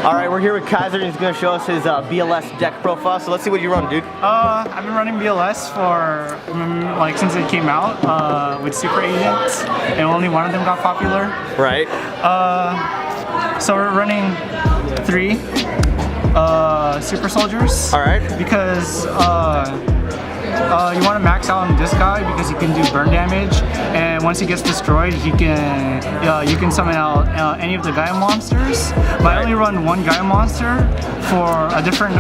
All right, we're here with Kaiser, and he's going to show us his BLS deck profile. So let's see what you run, dude. I've been running BLS for like since it came out with super agents, and only one of them got popular. Right. So we're running 3 super soldiers. All right. Because you want to max out on this guy because he can do burn damage, and once he gets destroyed, you can summon out any of the Gaia monsters. But I only run 1 Gaia monster for a different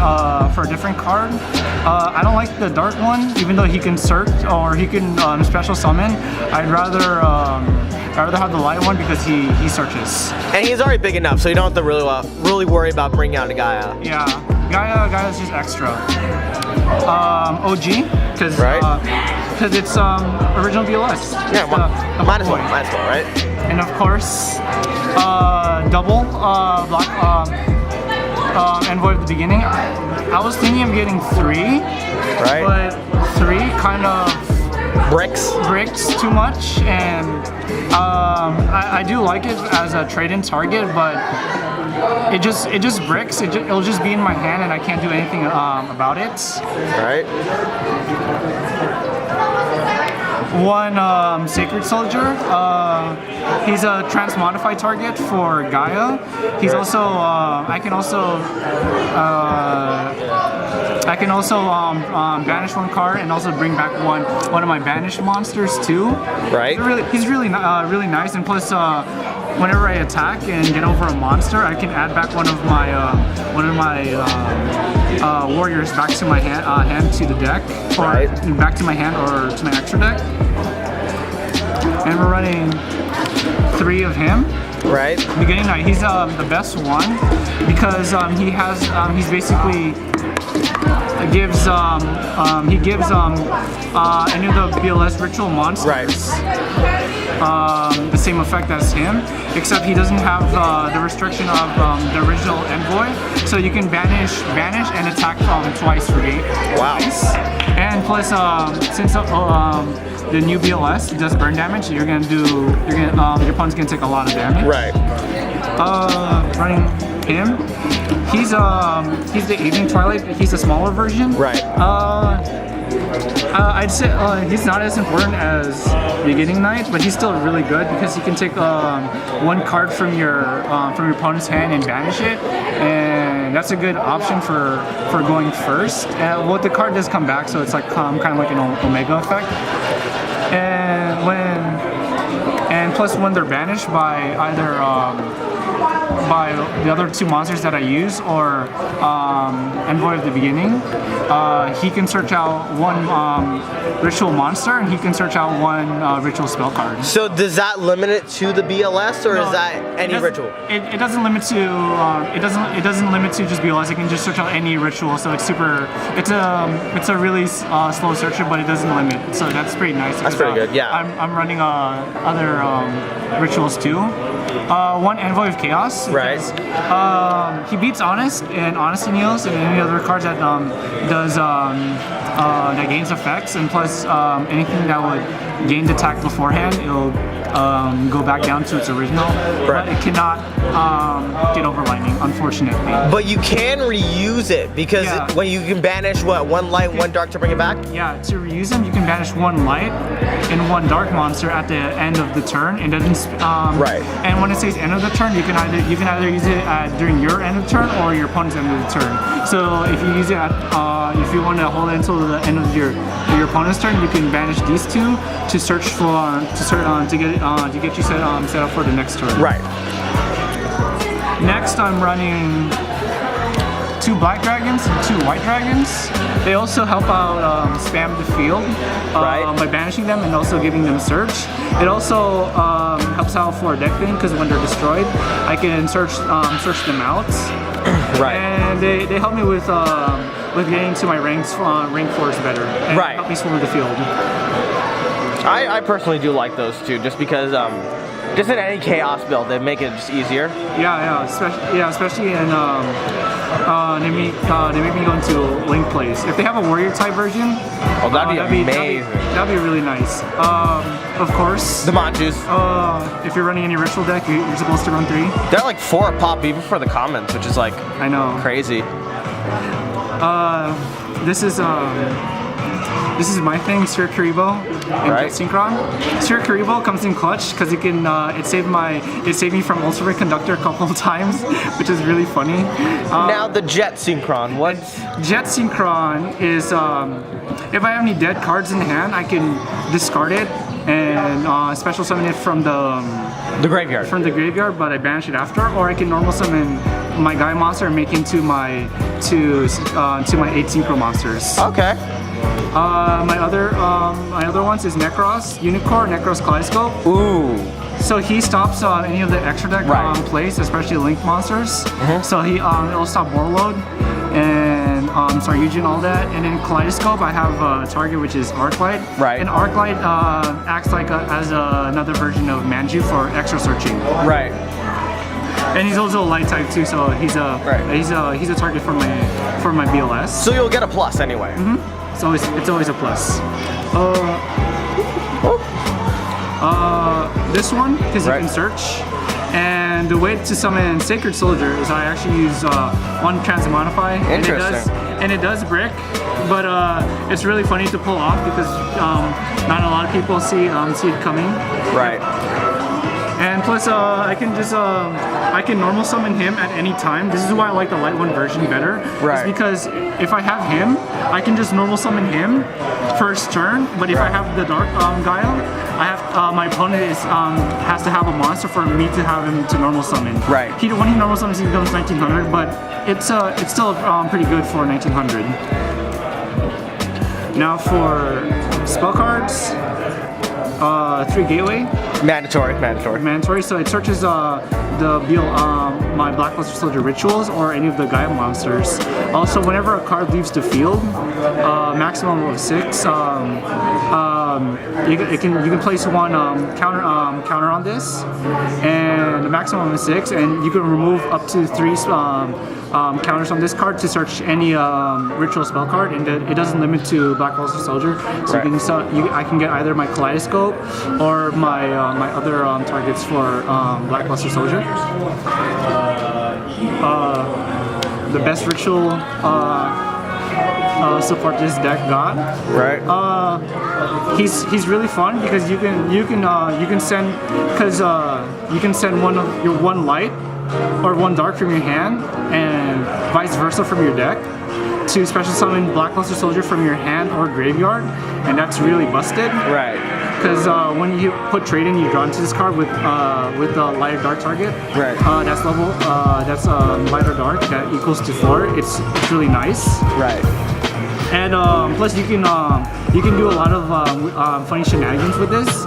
card. I don't like the dark one, even though he can search or he can special summon. I'd rather have the light one because he searches. And he's already big enough, so you don't have to really worry about bringing out a Gaia. Yeah, Gaia's just extra. OG, because it's original BLS. Yeah, might as well, right? And of course, double black envoy at the beginning. I was thinking of getting 3, right? But 3 kind of bricks too much, and I do like it as a trade-in target, but it just bricks. It'll just be in my hand, and I can't do anything about it. Right. 1 Sacred Soldier. He's a trans-modified target for Gaia. He's also I can also banish 1 card and also bring back one of my banished monsters too. Right. He's really nice, and plus whenever I attack and get over a monster, I can add back one of my warriors back to my hand to the deck, or back to my hand or to my extra deck. And we're running 3 of him. Right. Beginning night, he's the best one because he's basically gives any of the BLS ritual monsters the same effect as him, except he doesn't have the restriction of the original envoy, so you can banish and attack twice for 8. Wow. And plus, since the new BLS does burn damage, your opponent's gonna take a lot of damage. Right. Running him. He's the Evening Twilight. He's a smaller version. Right. I'd say he's not as important as Beginning Night, but he's still really good because you can take 1 card from your opponent's hand and banish it, and that's a good option for going first. Well, the card does come back, so it's like kind of like an Omega effect. And plus when they're banished by either by the other 2 monsters that I use or Envoy of the Beginning, he can search out 1 ritual monster, and he can search out 1 ritual spell card. So does that limit it to the BLS, or is that any ritual? It doesn't limit to it doesn't limit to just BLS. It can just search out any ritual. So it's a really slow searcher, but it doesn't limit. So that's pretty nice. That's pretty good. Yeah. I'm running other rituals too. 1 Envoy of Chaos. Right. He beats Honest and Honesty Neals and any other cards that that gains effects, and plus anything that would gain attack beforehand, it'll go back down to its original. Right. But it cannot get over lightning, unfortunately. But you can reuse it because when you can banish 1 light, 1 dark to bring it back. Yeah, to reuse them, you can banish 1 light and 1 dark monster at the end of the turn. It doesn't. Right. And when it says end of the turn, you can either use it during your end of the turn or your opponent's end of the turn. So if you use it if you want to hold it until the end of your opponent's turn, you can banish these 2 to search for to get you set up for the next turn. Right. Next, I'm running 2 black dragons and 2 white dragons. They also help out spam the field by banishing them and also giving them search. It also helps out for deck thing because when they're destroyed, I can search them out. Right. And they help me with getting to my rank 4s better. And help me swim the field. I personally do like those 2 just because Just in any chaos build, they make it just easier. Especially in they make me go into Link plays. If they have a warrior type version, oh, that'd be amazing. That'd be really nice. Of course, the Manchus. If you're running any ritual deck, you're supposed to run 3. They're like 4 a pop even for the commons, which is like I know crazy. This is my thing, Sir Karibo and Jet Synchron. Sir Karibo comes in clutch because it can it saved me from Ultimate Conductor a couple of times, which is really funny. Now the Jet Synchron, what? Jet Synchron is if I have any dead cards in hand, I can discard it and special summon it from the graveyard. From the graveyard, but I banish it after, or I can normal summon my Gaia monster and make into my 8 synchro monsters. Okay. My other ones is Necros Unicorn, Necros Kaleidoscope. Ooh. So he stops any of the extra deck plays, especially Link monsters. So it'll stop Warlord and Saryuji and all that. And in Kaleidoscope, I have a target which is Arclight. Right. And Arclight acts like as another version of Manju for extra searching. Right. And he's also a light type too, so he's a target for my BLS. So you'll get a plus anyway. It's always a plus. This one, because you can search. And the way to summon Sacred Soldier is I actually use 1 Transmodify. Interesting. And it does brick, but it's really funny to pull off because not a lot of people see it coming. Right. And plus, I can normal summon him at any time. This is why I like the light one version better. Right. It's because if I have him, I can just normal summon him first turn. But if I have the dark Gaia, I have my opponent has to have a monster for me to have him to normal summon. Right. When he normal summons, he becomes 1900, but it's still pretty good for 1900. Now for spell cards. 3 gateway. Mandatory. So it searches my Blackluster Soldier rituals or any of the Gaia monsters. Also, whenever a card leaves the field, maximum of 6. You can place 1 counter on this, and the maximum is 6, and you can remove up to 3 counters on this card to search any ritual spell card, and it doesn't limit to Blackluster Soldier. So I can get either my Kaleidoscope or my other targets for Blackluster Soldier. The best ritual support this deck got. Right. He's really fun because you can send one light or 1 dark from your hand and vice versa from your deck to special summon Blackluster Soldier from your hand or graveyard, and that's really busted. Right. Because when you put trade in, you draw into this card with the lighter dark target. Right. That's lighter dark that equals to 4. It's really nice. Right. And plus you can do a lot of funny shenanigans with this.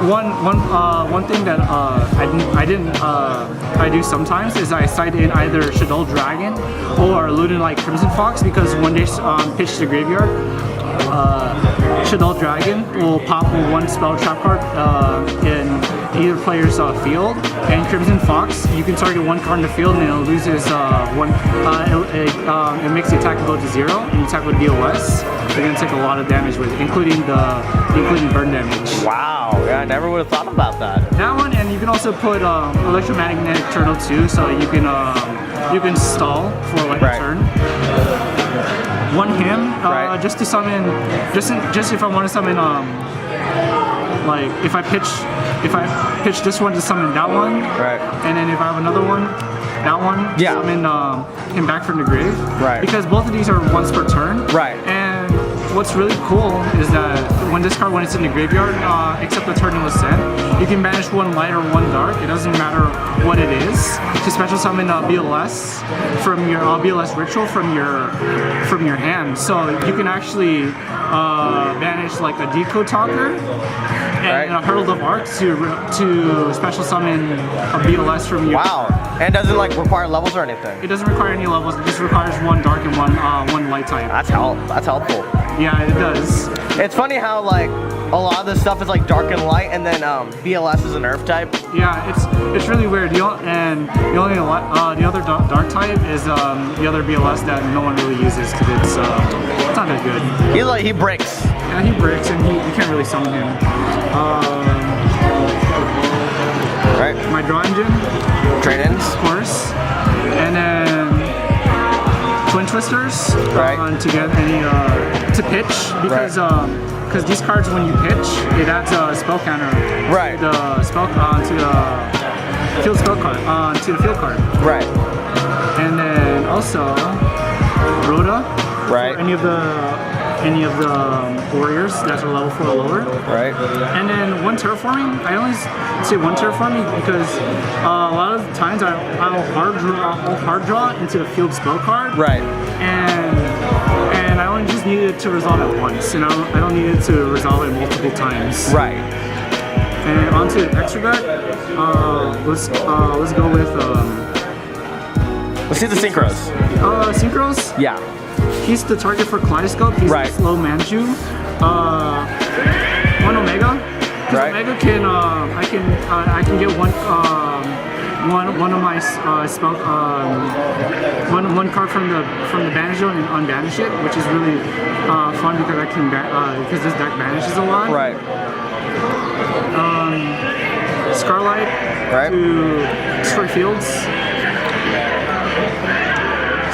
One thing that I do sometimes is I side in either Shaddoll Dragon or Ludin Crimson Fox, because when they pitch the graveyard, Shaddoll Dragon will pop 1 spell trap card in either player's field, and Crimson Fox, you can target 1 card in the field and it loses it makes the attack go to 0, and you attack with BOS. You're gonna take a lot of damage with it, including burn damage. Wow, yeah, I never would have thought about that. That one, and you can also put Electromagnetic Turtle too, so you can stall for a turn. 1 him, just to summon, just if I want to summon, if I pitch this one to summon that one, and then if I have another one, that one, summon him back from the grave, because both of these are once per turn, and what's really cool is that when it's in the graveyard, except the turn it was sent, you can banish 1 light or 1 dark. It doesn't matter what it is. To special summon BLS from your BLS ritual from your hand. So you can actually banish a Decode Talker and a Herald of Arcs to special summon a BLS from your. Wow. And doesn't require levels or anything. It doesn't require any levels. It just requires 1 dark and 1 light type. That's helpful. Yeah, it does. It's funny how a lot of the stuff is like dark and light, and then BLS is an earth type. Yeah, it's really weird. The other dark type is the other BLS that no one really uses because it's not that good. He breaks. Yeah, he breaks, and you can't really summon him. Right. My draw engine. Trade-ins. Of course. And then twin twisters. Right. To pitch because these cards, when you pitch, it adds a spell counter. Right. To the spell to the field spell card to the field card. Right. And then also Rhoda. Right. Any of the warriors that are level 4 or lower. Right. And then one terraforming. I only say one terraforming because a lot of the times I'll hard draw into a field spell card. Right. And I only just need it to resolve it once, and I don't need it to resolve it multiple times. Right. And onto the extra deck. Let's go with. Let's see the synchros. Synchros. Yeah. He's the target for Kaleidoscope. He's right. a slow Manju. One Omega. Right. Omega can I can get one of my spell one card from the banish zone and unbanish it, which is really fun because I can because this deck banishes a lot. Right. Scarlight right. to destroy fields.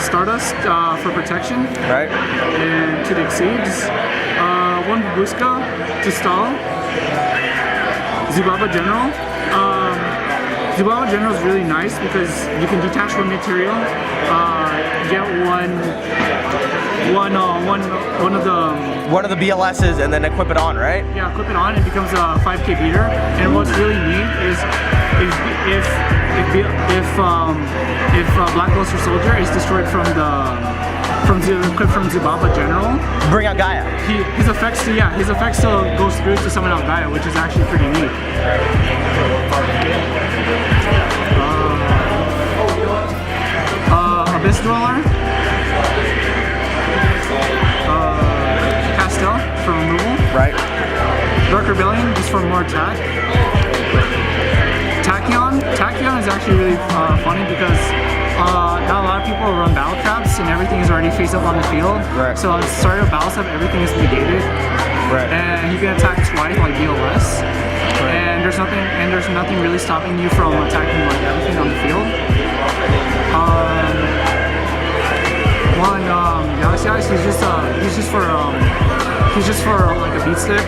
Stardust for protection. Right. And to the exceeds. One Babushka to stall. Zubaba General. Zubaba General is really nice because you can detach one material, get one of the BLSs, and then equip it on, right? Yeah, equip it on. It becomes a 5k beater. And what's really neat is if Black Luster Soldier is destroyed from Zubaba General, bring out Gaia. His effects still goes through to summon out Gaia, which is actually pretty neat. Abyss Dweller, Pastel for removal. Right. Dark Rebellion just for more attack. Tachyon is actually really funny because not a lot of people run battle traps and everything is already face up on the field. Right. So at the start of battle step, everything is negated. Right. And you can attack twice like BLS. Right. And there's nothing really stopping you from attacking like everything on the field. Galaxy Ice, he's just for like a beat stick.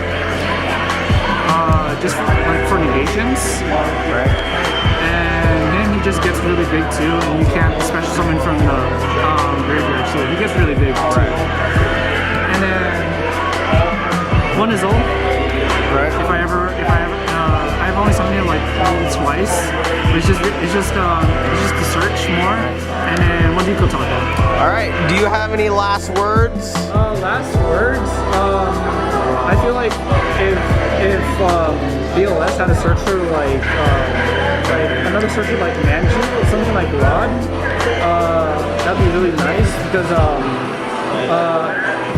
Just like for negations. Right. And then he just gets really big too, and you can't special summon from the graveyard, so he gets really big too. And then one is old. Right. I've only summoned it like twice. It's just to search more, and then one Deco Taco. All right. Do you have any last words? Last words. I feel like if BLS had a search for like another search for like Manju or something like Rod, that'd be really nice because I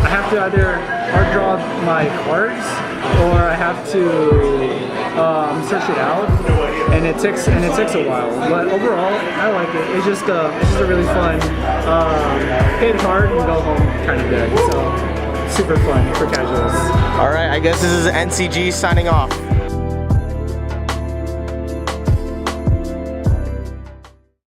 have to either hard draw my cards or I have to search it out, and it takes a while. But overall, I like it. It's just a really fun hit hard and go home kind of deck. So super fun for casuals. All right, I guess this is NCG signing off.